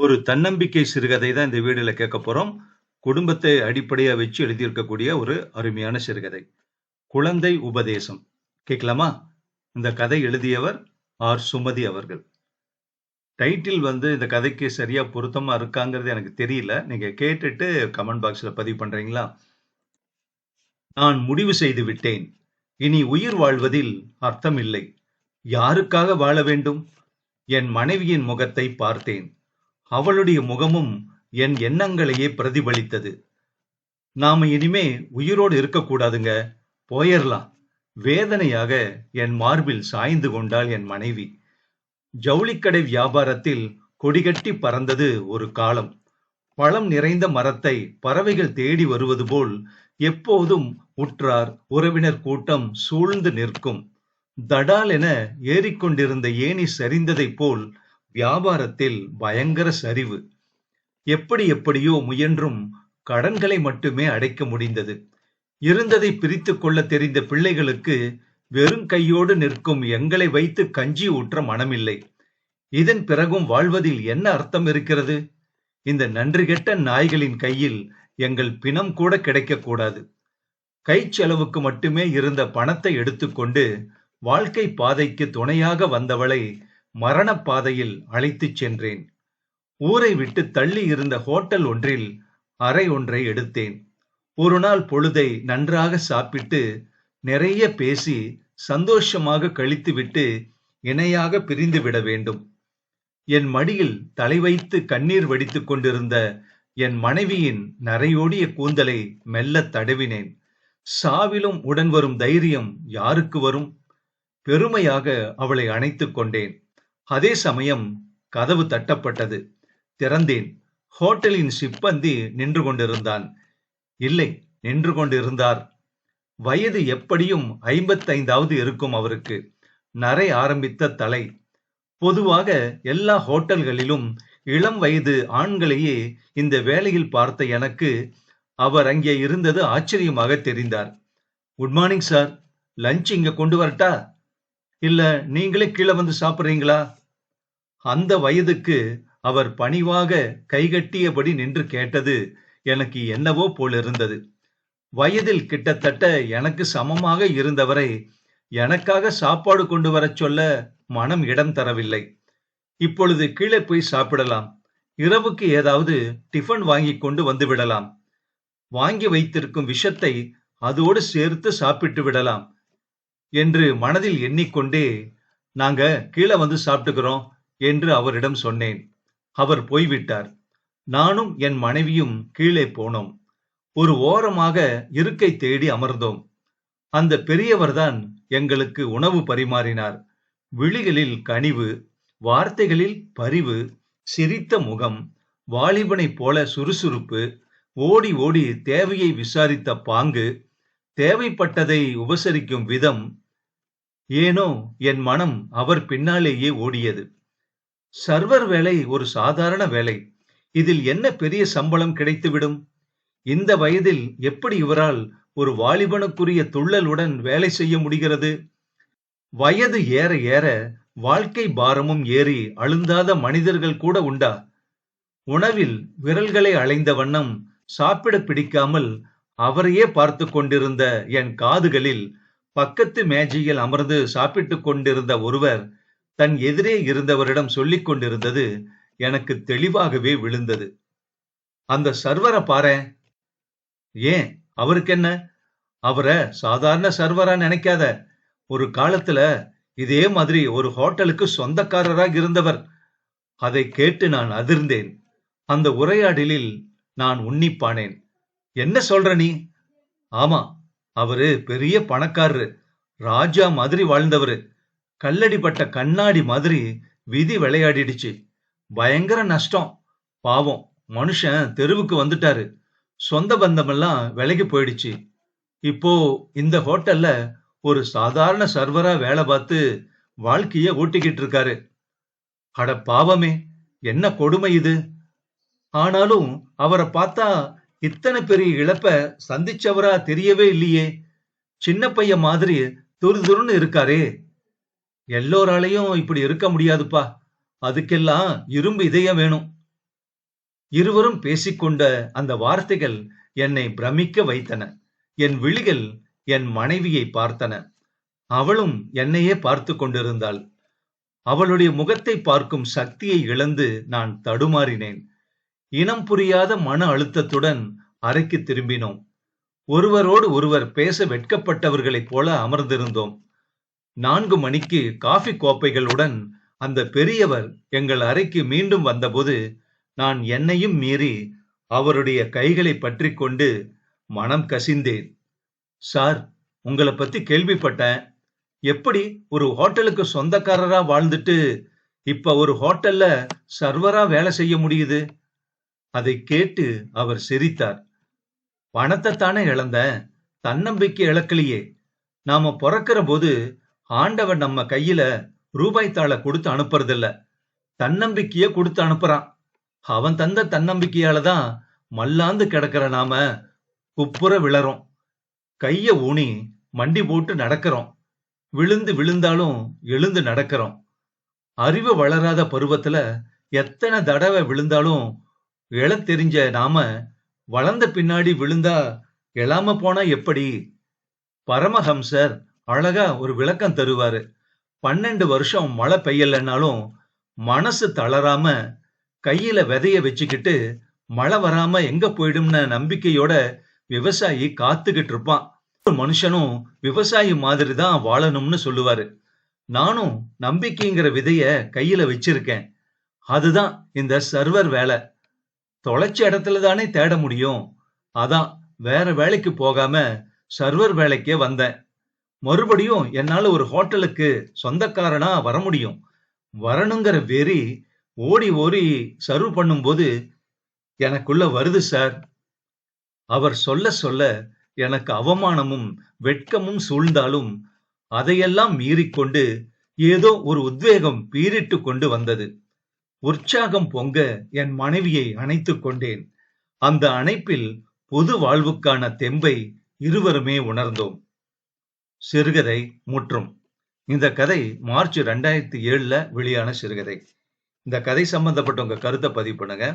ஒரு தன்னம்பிக்கை சிறுகதை தான் இந்த வீடியோல கேட்க போறோம். குடும்பத்தை அடிப்படையா வச்சு எழுதியிருக்கக்கூடிய ஒரு அருமையான சிறுகதை. குழந்தை உபதேசம். கேட்கலாமா? இந்த கதை எழுதியவர் ஆர். சுமதி அவர்கள். டைட்டில் இந்த கதைக்கு சரியா பொருத்தமா இருக்காங்கிறது எனக்கு தெரியல. நீங்க கேட்டுட்டு கமெண்ட் பாக்ஸ்ல பதிவு பண்றீங்களா? நான் முடிவு செய்து விட்டேன். இனி உயிர் வாழ்வதில் அர்த்தம் இல்லை. யாருக்காக வாழ வேண்டும்? என் மனைவியின் முகத்தை பார்த்தேன். அவளுடைய முகமும் என் எண்ணங்களையே பிரதிபலித்தது. நாம இனிமே உயிரோடு இருக்கக்கூடாதுங்க, போயிரலாம். வேதனையாக என் மார்பில் சாய்ந்து கொண்டாள் என் மனைவி. ஜவுளிக்கடை வியாபாரத்தில் கொடிகட்டி பறந்தது ஒரு காலம். பழம் நிறைந்த மரத்தை பறவைகள் தேடி வருவது போல் எப்போதும் உற்றார் உறவினர் கூட்டம் சூழ்ந்து நிற்கும். தடால் என ஏறிக்கொண்டிருந்த ஏணி சரிந்ததைப் போல் வியாபாரத்தில் பயங்கர சரிவு. எப்படியோ முயன்றும் கடன்களை மட்டுமே அடைக்க முடிந்தது. இருந்ததை பிரித்துக் கொள்ள தெரிந்த பிள்ளைகளுக்கு வெறும் கையோடு நிற்கும் எங்களை வைத்து கஞ்சி ஊற்ற மனமில்லை. இதன் பிறகும் வாழ்வதில் என்ன அர்த்தம் இருக்கிறது? இந்த நன்றி கெட்ட நாய்களின் கையில் எங்கள் பிணம் கூட கிடைக்க கூடாது. கை செலவுக்கு மட்டுமே இருந்த பணத்தை எடுத்துக்கொண்டு வாழ்க்கை பாதைக்கு துணையாக வந்தவளை மரண பாதையில் அழைத்துச் சென்றேன். ஊரை விட்டு தள்ளி இருந்த ஹோட்டல் ஒன்றில் அறை ஒன்றை எடுத்தேன். ஒரு நாள் பொழுதை நன்றாக சாப்பிட்டு நிறைய பேசி சந்தோஷமாக கழித்துவிட்டு இணையாக பிரிந்து விட வேண்டும். என் மடியில் தலை வைத்து கண்ணீர் வடித்துக் கொண்டிருந்த என் மனைவியின் நரையோடிய கூந்தலை மெல்ல தடவினேன். சாவிலும் உடன் வரும் தைரியம் யாருக்கு வரும்? பெருமையாக அவளை அணைத்துக் கொண்டேன். அதே சமயம் கதவு தட்டப்பட்டது. திறந்தேன். ஹோட்டலின் சிப்பந்தி நின்று கொண்டிருந்தான். இல்லை, நின்று கொண்டிருந்தார். வயது எப்படியும் 55வது இருக்கும் அவருக்கு. நரை ஆரம்பித்த தலை. பொதுவாக எல்லா ஹோட்டல்களிலும் இளம் வயது ஆண்களையே இந்த வேலையில் பார்த்த எனக்கு அவர் அங்கே இருந்தது ஆச்சரியமாக தெரிந்தார். குட் மார்னிங் சார், லஞ்ச் இங்க கொண்டு வரட்டா? இல்ல நீங்களே கீழே வந்து சாப்பிடுறீங்களா? அந்த வயதுக்கு அவர் பணிவாக கைகட்டியபடி நின்று கேட்டது எனக்கு என்னவோ போல் இருந்தது. வயதில் கிட்டத்தட்ட எனக்கு சமமாக இருந்தவரை எனக்காக சாப்பாடு கொண்டு வரச் சொல்ல மனம் இடம் தரவில்லை. இப்பொழுது கீழே போய் சாப்பிடலாம். இரவுக்கு ஏதாவது டிஃபன் வாங்கி கொண்டு வந்து விடலாம். வாங்கி வைத்திருக்கும் விஷத்தை அதோடு சேர்த்து சாப்பிட்டு விடலாம் என்று மனதில் எண்ணிக்கொண்டே நாங்க கீழே வந்து சாப்பிட்டுக்கிறோம் என்று அவரிடம் சொன்னேன். அவர் போய்விட்டார். நானும் என் மனைவியும் கீழே போனோம். ஒரு ஓரமாக இருக்கை தேடி அமர்ந்தோம். அந்த பெரியவர்தான் எங்களுக்கு உணவு பரிமாறினார். விழிகளில் கனிவு, வார்த்தைகளில் பரிவு, சிரித்த முகம், வாலிபனைப் போல சுறுசுறுப்பு, ஓடி ஓடி தேவையை விசாரித்த பாங்கு, தேவைப்பட்டதை உபசரிக்கும் விதம். ஏனோ என் மனம் அவர் பின்னாலேயே ஓடியது. சர்வர் வேலை ஒரு சாதாரண வேலை. இதில் என்ன பெரிய சம்பளம் கிடைத்துவிடும்? இந்த வயதில் எப்படி இவரால் ஒரு வாலிபனுக்குரிய துள்ளலுடன் வேலை செய்ய முடிகிறது? வயது ஏற ஏற வாழ்க்கை பாரமும் ஏறி அழுந்தாத மனிதர்கள் கூட உண்டா? உணவில் விரல்களை அலைந்த வண்ணம் சாப்பிட பிடிக்காமல் அவரையே பார்த்து கொண்டிருந்த என் காதுகளில் பக்கத்து மேஜையில் அமர்ந்து சாப்பிட்டுக் கொண்டிருந்த ஒருவர் தன் எதிரே இருந்தவரிடம் சொல்லிக் கொண்டிருந்தது எனக்கு தெளிவாகவே விழுந்தது. அந்த சர்வரை பாரேன். ஏன், அவருக்கு என்ன? அவரை சாதாரண சர்வரா நினைக்காத. ஒரு காலத்துல இதே மாதிரி ஒரு ஹோட்டலுக்கு சொந்தக்காரராக இருந்தவர். அதை கேட்டு நான் அதிர்ந்தேன். அந்த உரையாடலில் நான் உன்னிப்பானேன். என்ன சொல்ற நீ? ஆமா, அவரு பெரிய பணக்காரரு. ராஜா மாதிரி வாழ்ந்தவரு. கல்லடிப்பட்ட கண்ணாடி மாதிரி விதி விளையாடிடுச்சு. பயங்கர நஷ்டம். பாவம், மனுஷன் தெருவுக்கு வந்துட்டாரு. சொந்த பந்தமெல்லாம் விலகி போயிடுச்சு. இப்போ இந்த ஹோட்டல்ல ஒரு சாதாரண சர்வரா வேலை பார்த்து வாழ்க்கைய ஓட்டிக்கிட்டு இருக்காரு. அட பாவமே, என்ன கொடுமை இது! ஆனாலும் அவரை பார்த்தா இத்தனை பெரிய இழப்ப சந்திச்சவரா தெரியவே இல்லையே. சின்ன பையன் மாதிரி துருதுருன்னு இருக்காரே. எல்லோராலையும் இப்படி இருக்க முடியாதுப்பா. அதுக்கெல்லாம் இரும்பு இதயம் வேணும். இருவரும் பேசிக்கொண்ட அந்த வார்த்தைகள் என்னை பிரமிக்க வைத்தன. என் விழிகள் என் மனைவியை பார்த்தன. அவளும் என்னையே பார்த்து கொண்டிருந்தாள். அவளுடைய முகத்தை பார்க்கும் சக்தியை இழந்து நான் தடுமாறினேன். இனம் புரியாத மன அழுத்தத்துடன் அறைக்கு திரும்பினோம். ஒருவரோடு ஒருவர் பேச வெட்கப்பட்டவர்களைப் போல அமர்ந்திருந்தோம். 4 மணிக்கு காஃபி கோப்பைகளுடன் அந்த பெரியவர் எங்கள் அறைக்கு மீண்டும் வந்தபோது நான் என்னையும் மீறி அவருடைய கைகளை பற்றிக் கொண்டு மனம் கசிந்தேன். சார், உங்களை பத்தி கேள்விப்பட்டேன். எப்படி ஒரு ஹோட்டலுக்கு சொந்தக்காரரா வாழ்ந்துட்டு இப்ப ஒரு ஹோட்டல்ல சர்வரா வேலை செய்ய முடியுது? அதை கேட்டு அவர் சிரித்தார். பணத்தை தானே இழந்தேன், தன்னம்பிக்கை இழக்கலையே. நாம பிறக்கிற போது ஆண்டவன் நம்ம கையில ரூபாய் தாளை கொடுத்து அனுப்புறதில்ல, தன்னம்பிக்கைய கொடுத்து அனுப்புறான். அவன் தந்த தன்னம்பிக்கையாலதான் மல்லாந்து கிடக்கிற நாம குப்புற விழறோம். கைய ஊனி மண்டி போட்டு நடக்கிறோம். விழுந்து விழுந்தாலும் எழுந்து நடக்கிறோம். அறிவு வளராத பருவத்துல எத்தனை தடவை விழுந்தாலும் எழத் தெரிஞ்ச நாம வளர்ந்த பின்னாடி விழுந்தா எழாம போனா எப்படி? பரமஹம்சர் அழகா ஒரு விளக்கம் தருவாரு. 12 வருஷம் மழை பெய்யலன்னாலும் மனசு தளராம கையில விதைய வச்சுக்கிட்டு மழை வராம எங்க போயிடும்னு நம்பிக்கையோட விவசாயி காத்துக்கிட்டு இருப்பான். ஒரு மனுஷனும் விவசாயி மாதிரி தான் வாழணும்னு சொல்லுவாரு. நானும் நம்பிக்கைங்கிற விதைய கையில வச்சிருக்கேன். அதுதான் இந்த சர்வர் வேலை. தொலைச்ச இடத்துல தானே தேட முடியும். அதான் வேற வேலைக்கு போகாம சர்வர் வேலைக்கே வந்தேன். மறுபடியும் என்னால ஒரு ஹோட்டலுக்கு சொந்தக்காரனா வர முடியும். வரணுங்கிற வெறி ஓடி ஓடி சர்வ் பண்ணும்போது எனக்குள்ள வருது சார். அவர் சொல்ல சொல்ல எனக்கு அவமானமும் வெட்கமும் சூழ்ந்தாலும் அதையெல்லாம் மீறிக்கொண்டு ஏதோ ஒரு உத்வேகம் பீரிட்டு கொண்டு வந்தது. உற்சாகம் பொங்க என் மனைவியை அணைத்துக் கொண்டேன். அந்த அணைப்பில் புது வாழ்வுக்கான தெம்பை இருவருமே உணர்ந்தோம். சிறுகதை முற்றும். இந்த கதை மார்ச் 2007 வெளியான சிறுகதை. இந்த கதை சம்பந்தப்பட்ட உங்க கருத்தை பதிவு பண்ணுங்க.